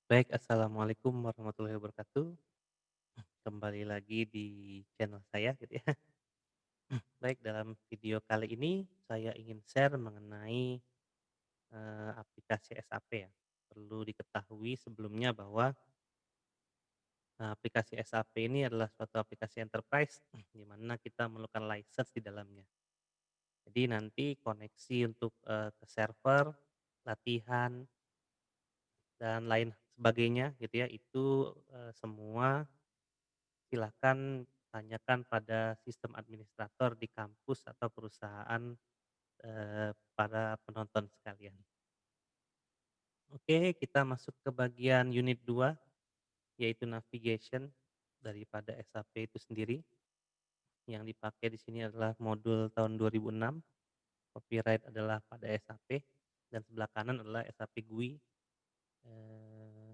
Baik, assalamualaikum warahmatullahi wabarakatuh. Kembali lagi di channel saya gitu ya. Baik, dalam video kali ini saya ingin share mengenai aplikasi SAP ya. Perlu diketahui sebelumnya bahwa aplikasi SAP ini adalah suatu aplikasi enterprise di mana kita memerlukan license di dalamnya. Jadi nanti koneksi untuk ke server, latihan dan lain sebagainya gitu ya, itu semua silakan tanyakan pada sistem administrator di kampus atau perusahaan, para penonton sekalian. Oke, kita masuk ke bagian unit 2, yaitu navigation daripada SAP itu sendiri. Yang dipakai di sini adalah modul tahun 2006, copyright adalah pada SAP, dan sebelah kanan adalah SAP GUI, eee,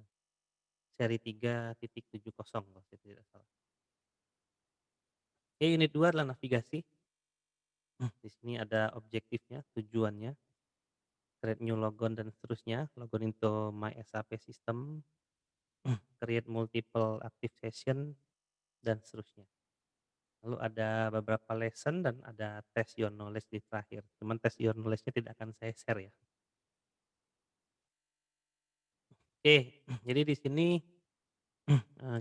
seri 3.70 kalau saya tidak salah. Oke, unit 2 adalah navigasi. Di sini ada objektifnya, tujuannya, create new logon dan seterusnya, logon into my SAP system, create multiple active session dan seterusnya. Lalu ada beberapa lesson dan ada test your knowledge di terakhir. Cuman test your knowledge-nya tidak akan saya share ya. Oke, jadi di sini,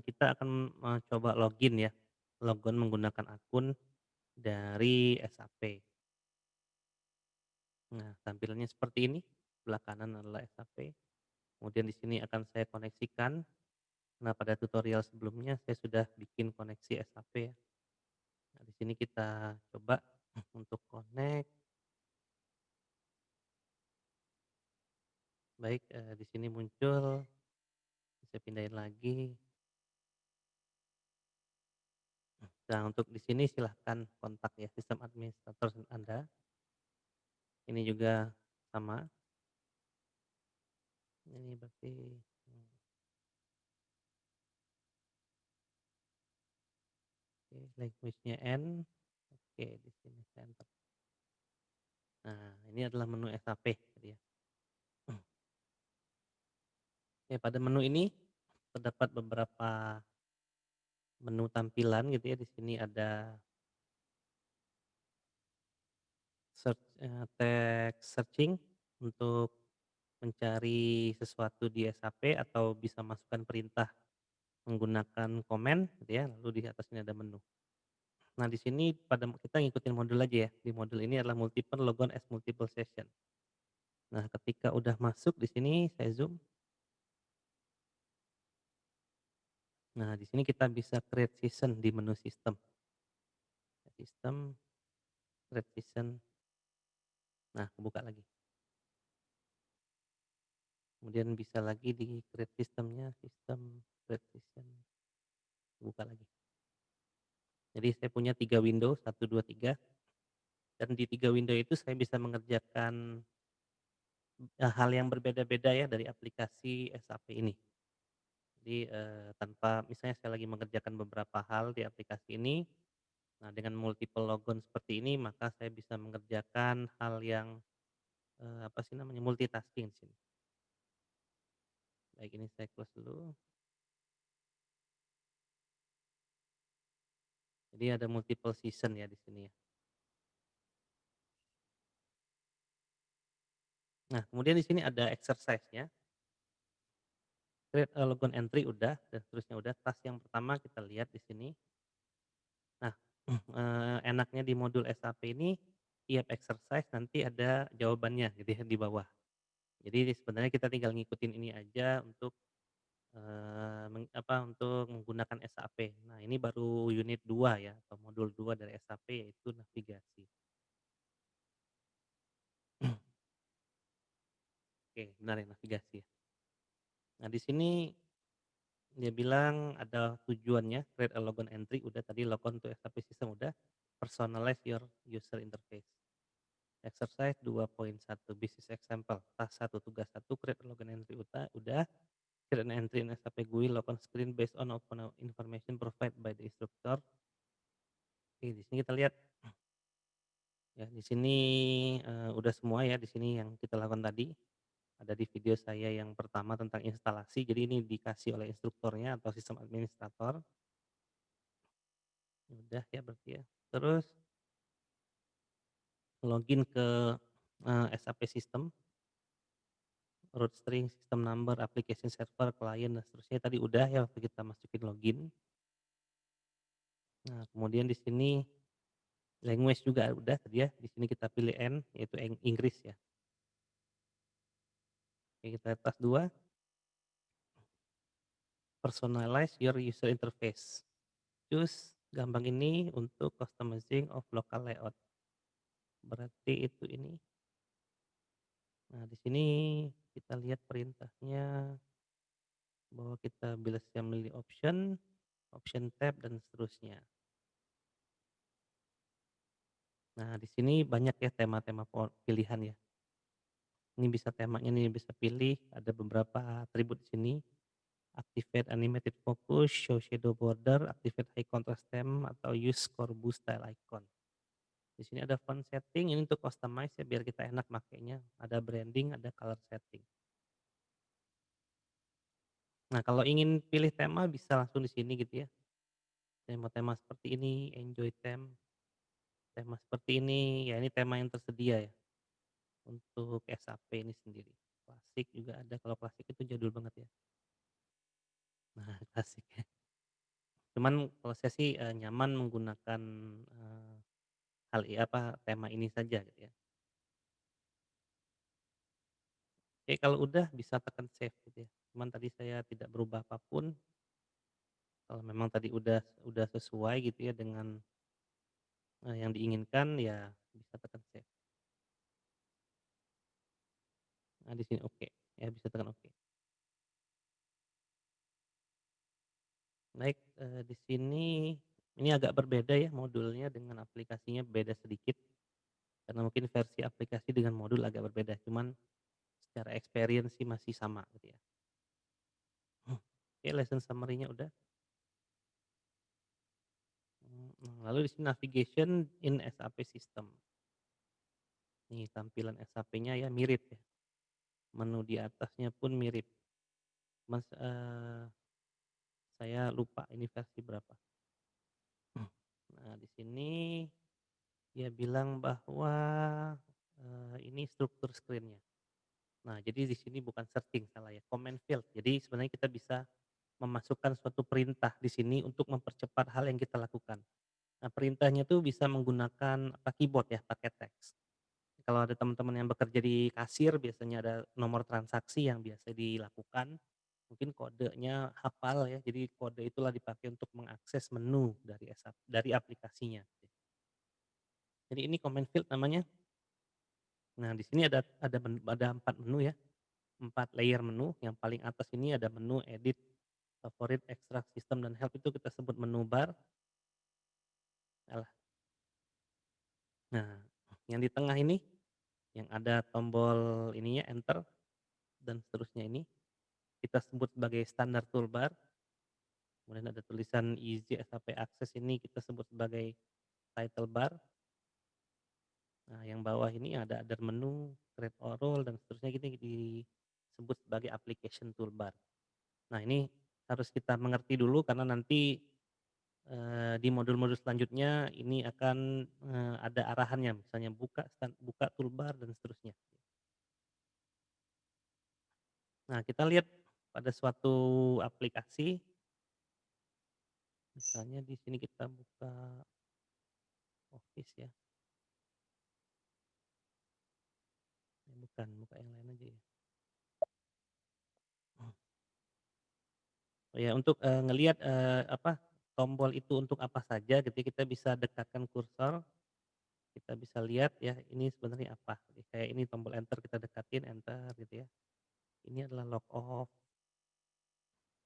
kita akan mencoba login ya, logon menggunakan akun dari SAP. Nah, tampilannya seperti ini, sebelah kanan adalah SAP, kemudian di sini akan saya koneksikan. Nah, pada tutorial sebelumnya saya sudah bikin koneksi SAP ya. Nah, di sini kita coba untuk connect. Baik, di sini muncul, saya pindahin lagi. Nah, untuk di sini silahkan kontak ya sistem administrator Anda. Ini juga sama, ini berarti, oke, language-nya N, oke, di sini saya enter. Nah, ini adalah menu SAP gitu ya. Ya, pada menu ini terdapat beberapa menu tampilan gitu ya. Di sini ada text searching untuk mencari sesuatu di SAP atau bisa masukkan perintah menggunakan komen gitu ya, lalu di atas ini ada menu. Nah, di sini pada kita ngikutin modul aja ya, di modul ini adalah multiple logon as multiple session. Nah, ketika udah masuk di sini saya zoom. Nah, di sini kita bisa create session di menu sistem. Sistem, create session, nah kebuka lagi. Kemudian bisa lagi di create sistemnya, sistem, create session, buka lagi. Jadi saya punya 3 window, 1, 2, 3, dan di 3 window itu saya bisa mengerjakan, hal yang berbeda-beda ya dari aplikasi SAP ini. Jadi, tanpa misalnya saya lagi mengerjakan beberapa hal di aplikasi ini, nah dengan multiple logon seperti ini maka saya bisa mengerjakan hal yang, apa sih namanya, multitasking di sini. Baik, ini saya close dulu. Jadi ada multiple season ya di sini ya. Nah, kemudian di sini ada exercise-nya. Create a logon entry udah, dan seterusnya udah. Task yang pertama kita lihat di sini. Nah, enaknya di modul SAP ini, tiap exercise nanti ada jawabannya gitu ya di bawah. Jadi sebenarnya kita tinggal ngikutin ini aja untuk, untuk menggunakan SAP. Nah, ini baru unit 2 ya, atau modul 2 dari SAP, yaitu navigasi. Oke, benar ya, navigasi ya. Nah, di sini dia bilang ada tujuannya, create a logon entry udah, tadi logon to SAP system udah, personalize your user interface. Exercise 2.1 business example, task 1, tugas 1, create a logon entry udah, create an entry in SAP GUI logon screen based on open information provided by the instructor. Oke, di sini kita lihat ya, di sini, udah semua ya, di sini yang kita lakukan tadi. ada di video saya yang pertama tentang instalasi, jadi ini dikasih oleh instrukturnya atau sistem administrator. Udah ya berarti ya. Terus login ke, SAP System, root string, system number, application server, client, dan seterusnya tadi udah ya waktu kita masukin login. Nah, kemudian di sini language juga udah tadi ya, di sini kita pilih N yaitu Inggris ya. Oke, kita tas 2 personalize your user interface. Choose gampang ini untuk customizing of local layout. Berarti itu ini. Nah, di sini kita lihat perintahnya bahwa kita bisa memilih option, option tab dan seterusnya. Nah, di sini banyak ya tema-tema pilihan ya. Ini bisa temanya nih bisa pilih, ada beberapa atribut di sini. Activate animated focus, show shadow border, activate high contrast theme atau use core boost style icon. Di sini ada font setting, ini untuk customize ya biar kita enak makainya. Ada branding, ada color setting. Nah, kalau ingin pilih tema bisa langsung di sini gitu ya. Tema-tema seperti ini, enjoy theme, tema seperti ini, ya ini tema yang tersedia ya untuk SAP ini sendiri. Klasik juga ada, kalau klasik itu jadul banget ya. Nah, klasik ya. Cuman kalau saya sih, nyaman menggunakan, eee, tema ini saja gitu ya. Oke, kalau udah bisa tekan save gitu ya. Cuman tadi saya tidak berubah apapun, kalau memang tadi udah sesuai gitu ya dengan, yang diinginkan ya bisa tekan save. Nah, di sini oke, ya bisa tekan oke. Baik, di sini ini agak berbeda ya modulnya dengan aplikasinya beda sedikit, karena mungkin versi aplikasi dengan modul agak berbeda, cuman secara experience sih masih sama gitu ya. Oke, lesson summary-nya udah. Lalu di sini navigation in SAP system. Nih tampilan SAP-nya ya mirip ya, menu di atasnya pun mirip. Mas, saya lupa ini versi berapa. Nah, di sini dia bilang bahwa, ini struktur screen-nya. Nah, jadi di sini bukan searching, salah ya, command field. Jadi sebenarnya kita bisa memasukkan suatu perintah di sini untuk mempercepat hal yang kita lakukan. Nah, perintahnya tuh bisa menggunakan keyboard ya, pakai teks. Kalau ada teman-teman yang bekerja di kasir biasanya ada nomor transaksi yang biasa dilakukan, mungkin kodenya hafal ya, jadi kode itulah dipakai untuk mengakses menu dari aplikasinya. Jadi ini command field namanya. Nah, di sini ada 4 menu ya, 4 layer menu, yang paling atas ini ada menu edit, favorit, extract, system, dan help itu kita sebut menu bar. Alah, nah yang di tengah ini, yang ada tombol ininya enter dan seterusnya ini, kita sebut sebagai standar toolbar. Kemudian ada tulisan easy SAP access ini kita sebut sebagai title bar. Nah, yang bawah ini ada other menu, create all role, dan seterusnya gini disebut sebagai application toolbar. Nah, ini harus kita mengerti dulu karena nanti, di modul-modul selanjutnya ini akan, ada arahannya misalnya buka toolbar dan seterusnya. Nah, kita lihat pada suatu aplikasi, misalnya di sini kita buka Office ya, bukan, buka yang lain aja ya. Oh ya, untuk, ngelihat, tombol itu untuk apa saja gitu ya, kita bisa dekatkan kursor, kita bisa lihat ya ini sebenarnya apa, kayak ini tombol enter kita dekatin enter gitu ya. Ini adalah log off.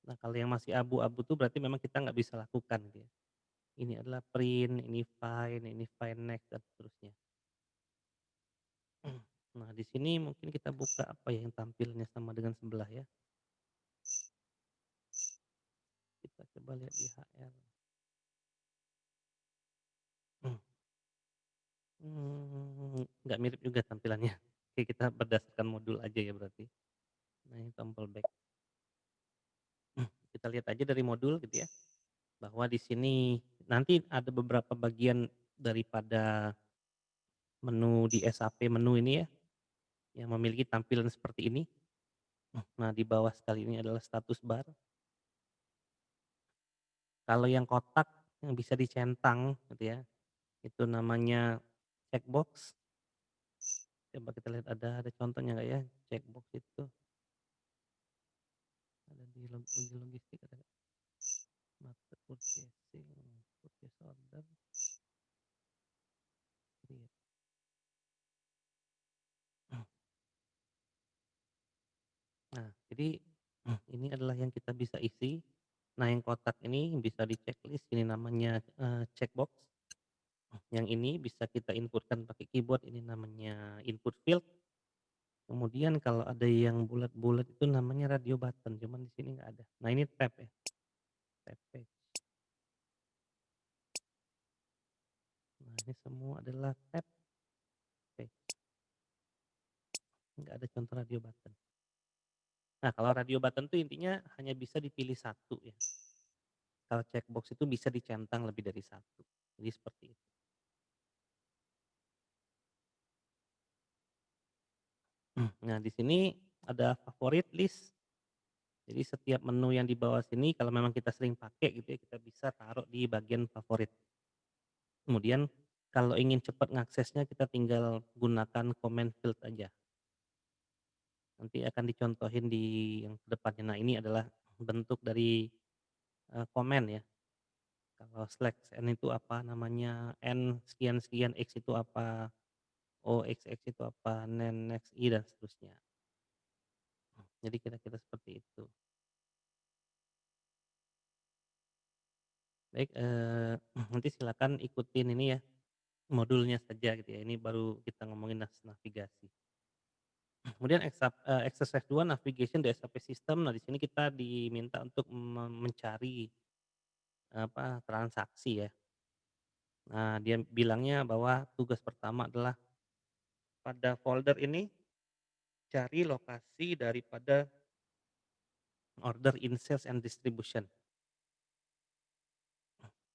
Nah, kalau yang masih abu-abu tuh berarti memang kita nggak bisa lakukan gitu ya. Ini adalah print, ini find next dan seterusnya. Nah, di sini mungkin kita buka apa ya yang tampilnya sama dengan sebelah ya. Kita coba lihat di HR. Nggak mirip juga tampilannya. Oke, kita berdasarkan modul aja ya berarti. Nah, ini tombol back. Kita lihat aja dari modul gitu ya, bahwa di sini nanti ada beberapa bagian daripada menu di SAP menu ini ya, yang memiliki tampilan seperti ini. Nah, di bawah sekali ini adalah status bar. Kalau yang kotak yang bisa dicentang gitu ya, itu namanya checkbox. Coba kita lihat ada contohnya nggak ya, checkbox itu ada di logistik ada nggak? Market purchasing, purchase order, create. Nah, jadi ini adalah yang kita bisa isi. Nah, yang kotak ini bisa di checklist, ini namanya checkbox. Yang ini bisa kita inputkan pakai keyboard, ini namanya input field. Kemudian kalau ada yang bulat-bulat itu namanya radio button, cuman di sini nggak ada. Nah, ini tab ya, tab page. Nah, ini semua adalah tab page, nggak ada contoh radio button. Nah, kalau radio button itu intinya hanya bisa dipilih satu ya. Kalau checkbox itu bisa dicentang lebih dari satu. Jadi seperti itu. Nah, di sini ada favorit list. Jadi setiap menu yang di bawah sini kalau memang kita sering pakai gitu ya, kita bisa taruh di bagian favorit. Kemudian kalau ingin cepat ngaksesnya kita tinggal gunakan command field aja. Nanti akan dicontohin di yang ke depannya. Nah, ini adalah bentuk dari komen ya. Kalau slash n itu apa namanya, n sekian sekian x itu apa, o x x itu apa, nen next i dan seterusnya. Jadi kira-kira seperti itu. Baik, nanti silakan ikutin ini ya, modulnya saja gitu ya. Ini baru kita ngomongin navigasi. Kemudian exercise 2 navigation di SAP system. Nah, di sini kita diminta untuk mencari apa, transaksi ya. Nah, dia bilangnya bahwa tugas pertama adalah pada folder ini cari lokasi daripada order in sales and distribution.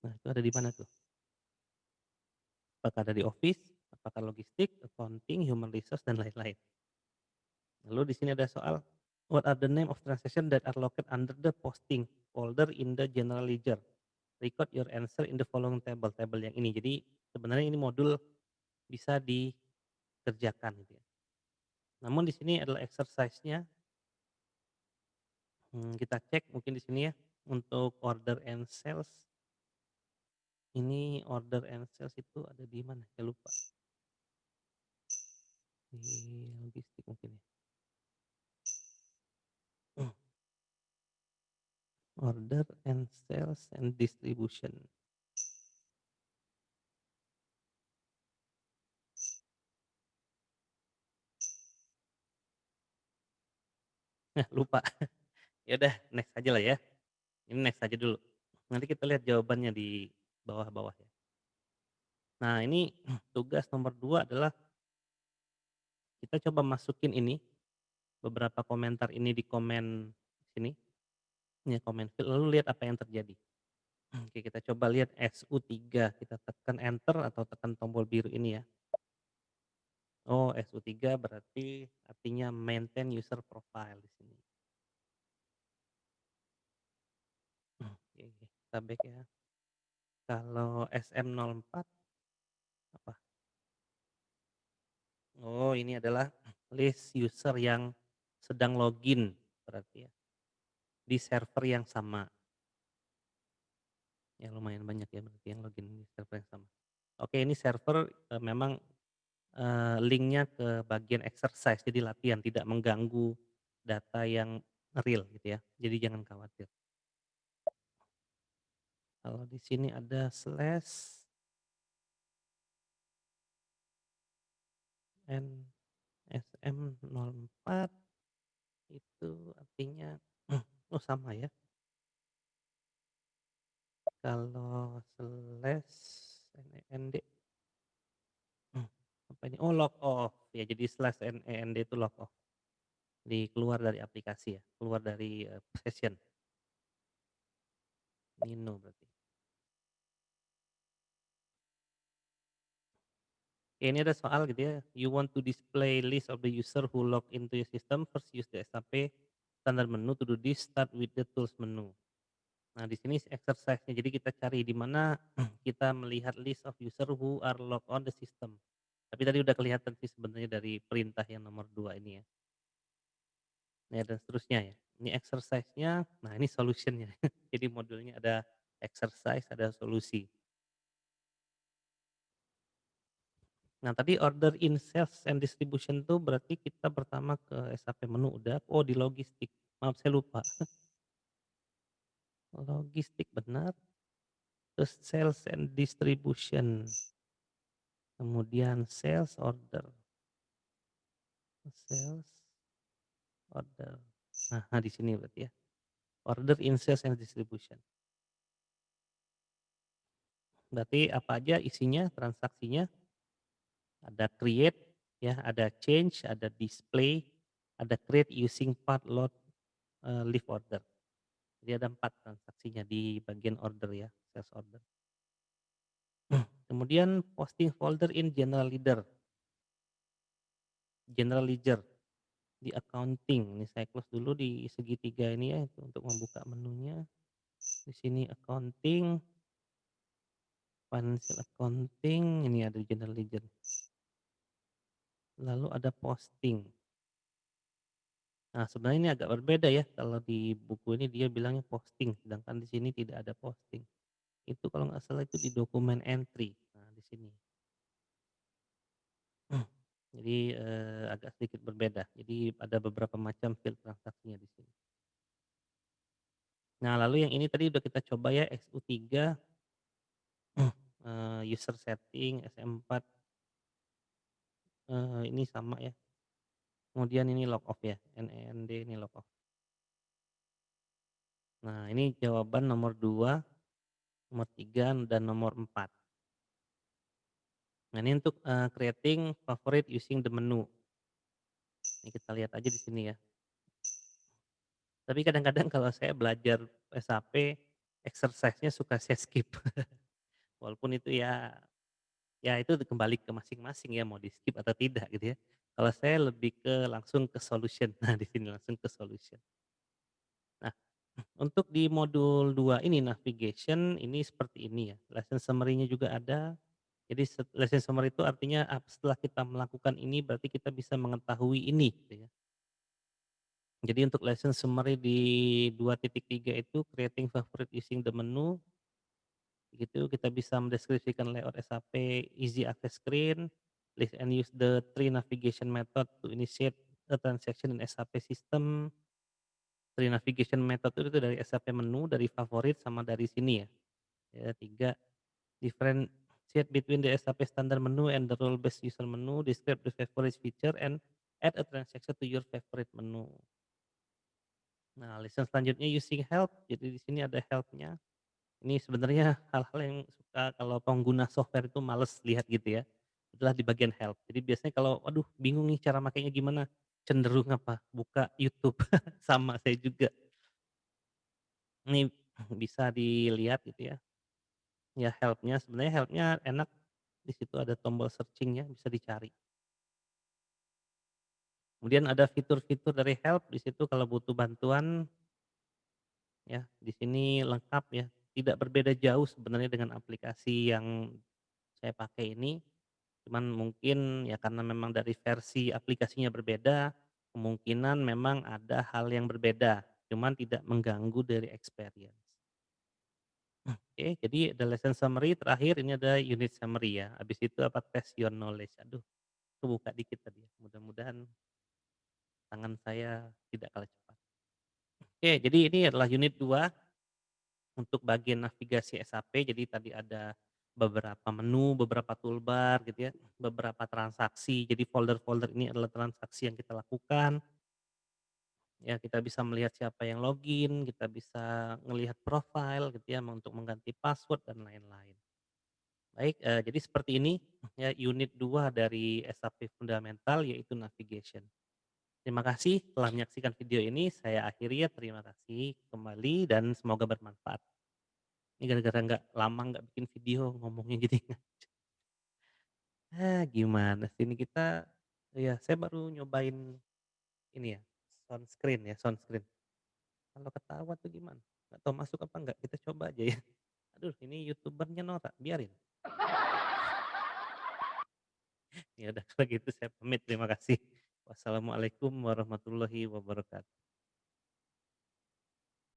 Nah, itu ada di mana tuh? Apakah ada di office, apakah logistik, accounting, human resource dan lain-lain. Lalu di sini ada soal, what are the name of transaction that are located under the posting folder in the general ledger? Record your answer in the following table, table yang ini. Jadi sebenarnya ini modul bisa dikerjakan gitu ya. Namun di sini adalah exercise-nya, kita cek mungkin di sini ya, untuk order and sales, ini order and sales itu ada di mana? Saya lupa. Di logistik mungkin ya. Order and sales and distribution. Nah, lupa. Ya udah next aja lah ya. Ini next aja dulu. Nanti kita lihat jawabannya di bawah-bawah ya. Nah, ini tugas nomor 2 adalah kita coba masukin ini, beberapa komentar ini di komen sini, ya komen field, lalu lihat apa yang terjadi. Oke, kita coba lihat SU3, kita tekan enter atau tekan tombol biru ini ya. Oh, SU3 berarti artinya maintain user profile di sini. Oke, kita back ya. Kalau SM04 apa? Oh, ini adalah list user yang sedang login berarti ya, di server yang sama. Ya lumayan banyak ya berarti yang login di server yang sama. Oke, ini server, memang, link ke bagian exercise, jadi latihan, tidak mengganggu data yang real gitu ya, jadi jangan khawatir. Kalau di sini ada slash NSM04 itu artinya oh sama ya. Kalau slash ND apa ini? Oh, log off. ya, jadi /end itu log off, keluar dari aplikasi ya, keluar dari, session, Nino berarti. Ya ini ada soal gitu ya, you want to display list of the user who log into your system, first use the SAP standard menu, to do this start with the tools menu. Nah di sini exercise-nya, jadi kita cari di mana kita melihat list of user who are logged on the system. Tapi tadi udah kelihatan sih sebenarnya dari perintah yang nomor 2 ini ya. Ya dan seterusnya ya. Ini exercise-nya, nah ini solution-nya. Jadi modulnya ada exercise, ada solusi. Nah tadi order in sales and distribution tuh berarti kita pertama ke SAP menu udah, oh di logistik, maaf saya lupa. Logistik benar, terus sales and distribution, kemudian sales order. Nah di sini berarti ya, order in sales and distribution. Berarti apa aja isinya, transaksinya, ada create, ya, ada change, ada display, ada create using part load, leave order. Jadi ada 4 transaksinya di bagian order ya, sales order. Kemudian posting folder in general ledger, di accounting. Ini saya close dulu di segitiga ini ya, itu untuk membuka menunya. Di sini accounting, financial accounting, ini ada general ledger. Lalu ada posting. Nah, sebenarnya ini agak berbeda ya, kalau di buku ini dia bilangnya posting, sedangkan di sini tidak ada posting. Itu kalau nggak salah itu di dokumen entry. Nah, di sini. Jadi, agak sedikit berbeda. Jadi ada beberapa macam field transaksinya di sini. Nah, lalu yang ini tadi udah kita coba ya, XU3, user setting, SM4, ini sama ya. Kemudian ini log off ya, NEND ini log off. Nah, ini jawaban nomor 2, nomor 3, dan nomor 4. Nah, ini untuk, creating favorite using the menu. Ini kita lihat aja di sini ya. Tapi kadang-kadang kalau saya belajar SAP, exercise-nya suka saya skip. Walaupun itu ya, ya itu kembali ke masing-masing ya, mau di-skip atau tidak gitu ya. Kalau saya lebih ke langsung ke solution. Nah, di sini langsung ke solution. Nah, untuk di modul 2 ini navigation ini seperti ini ya. Lesson summary-nya juga ada. Jadi lesson summary itu artinya setelah kita melakukan ini berarti kita bisa mengetahui ini gitu ya. Jadi untuk lesson summary di 2.3 itu creating favorite using the menu, gitu kita bisa mendeskripsikan layout SAP easy access screen, list and use the three navigation method to initiate a transaction in SAP system. Three navigation method itu dari SAP menu, dari favorit sama dari sini ya. Ya 3 differentiate between the SAP standard menu and the role based user menu, describe the favorite feature and add a transaction to your favorite menu. Nah, lesson selanjutnya using help. Jadi di sini ada help-nya. Ini sebenarnya hal-hal yang suka kalau pengguna software itu males lihat gitu ya. Adalah di bagian help. Jadi biasanya kalau, "Waduh bingung nih cara makainya gimana?" Cenderung apa? Buka YouTube. Sama saya juga. Ini bisa dilihat gitu ya. Ya help-nya, sebenarnya help-nya enak. Di situ ada tombol searching-nya, bisa dicari. Kemudian ada fitur-fitur dari help, di situ kalau butuh bantuan ya, di sini lengkap ya. Tidak berbeda jauh sebenarnya dengan aplikasi yang saya pakai ini. Cuman mungkin ya karena memang dari versi aplikasinya berbeda, kemungkinan memang ada hal yang berbeda, cuman tidak mengganggu dari experience. Oke, jadi ada lesson summary, terakhir ini ada unit summary ya, habis itu apa test your knowledge. Aduh, kebuka dikit tadi ya, mudah-mudahan tangan saya tidak kalah cepat. Oke, jadi ini adalah unit 2 untuk bagian navigasi SAP, jadi tadi ada beberapa menu, beberapa toolbar gitu ya, beberapa transaksi. Jadi folder-folder ini adalah transaksi yang kita lakukan. Ya, kita bisa melihat siapa yang login, kita bisa ngelihat profile gitu ya, untuk mengganti password dan lain-lain. Baik, jadi seperti ini ya unit 2 dari SAP fundamental yaitu navigation. Terima kasih telah menyaksikan video ini, saya akhiri ya, terima kasih kembali dan semoga bermanfaat. Ini gara-gara nggak lama nggak bikin video ngomongnya jadi gimana sih ini kita ya saya baru nyobain ini ya, sound screen. Kalau ketawa tuh gimana? Nggak tahu masuk apa enggak, kita coba aja ya. Aduh ini YouTuber-nya norak, biarin. Ya udah kalau gitu saya pamit, terima kasih. Wassalamualaikum warahmatullahi wabarakatuh.